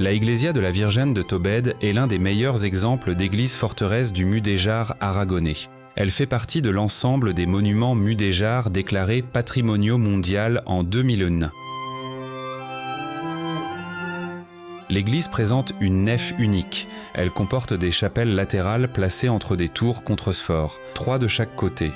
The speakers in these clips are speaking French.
La Iglesia de la Virgen de Tobed est l'un des meilleurs exemples d'église-forteresse du mudéjar aragonais. Elle fait partie de l'ensemble des monuments mudéjars déclarés Patrimonio mondial en 2001. L'église présente une nef unique. Elle comporte des chapelles latérales placées entre des tours contresphores, 3 de chaque côté.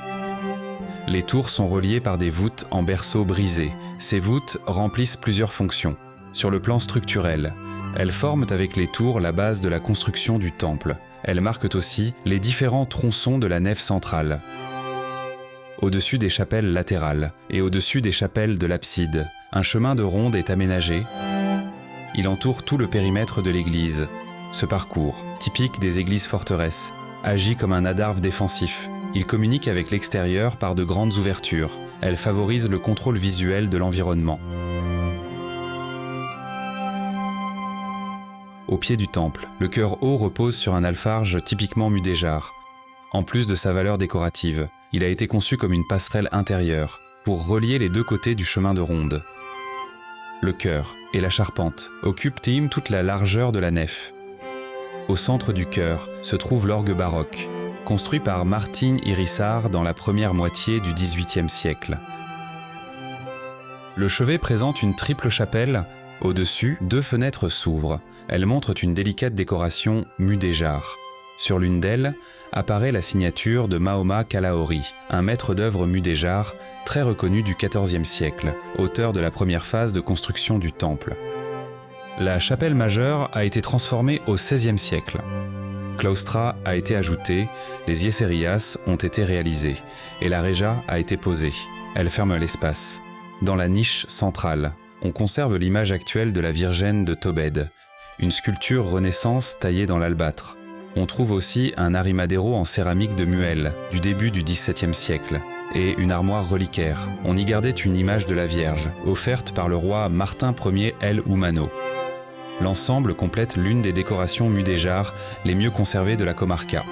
Les tours sont reliées par des voûtes en berceaux brisés. Ces voûtes remplissent plusieurs fonctions. Sur le plan structurel, elles forment avec les tours la base de la construction du temple. Elles marquent aussi les différents tronçons de la nef centrale. Au-dessus des chapelles latérales et au-dessus des chapelles de l'abside, un chemin de ronde est aménagé. Il entoure tout le périmètre de l'église. Ce parcours, typique des églises forteresses, agit comme un adarve défensif. Il communique avec l'extérieur par de grandes ouvertures. Elle favorise le contrôle visuel de l'environnement. Au pied du temple, le chœur haut repose sur un alfarge typiquement mudéjar. En plus de sa valeur décorative, il a été conçu comme une passerelle intérieure pour relier les deux côtés du chemin de ronde. Le chœur et la charpente occupent toute la largeur de la nef. Au centre du chœur se trouve l'orgue baroque, construit par Martin Irissard dans la première moitié du XVIIIe siècle. Le chevet présente une triple chapelle. Au-dessus, 2 fenêtres s'ouvrent. Elles montrent une délicate décoration mudéjar. Sur l'une d'elles apparaît la signature de Mahoma Kalaori, un maître d'œuvre mudéjar très reconnu du XIVe siècle, auteur de la première phase de construction du temple. La chapelle majeure a été transformée au XVIe siècle. Claustra a été ajouté, les yeserias ont été réalisés et la reja a été posée. Elle ferme l'espace. Dans la niche centrale, on conserve l'image actuelle de la Virgen de Tobed, une sculpture Renaissance taillée dans l'albâtre. On trouve aussi un arrimadero en céramique de Muel, du début du XVIIe siècle, et une armoire reliquaire. On y gardait une image de la Vierge, offerte par le roi Martin Ier El Humano. L'ensemble complète l'une des décorations mudéjar les mieux conservées de la comarca.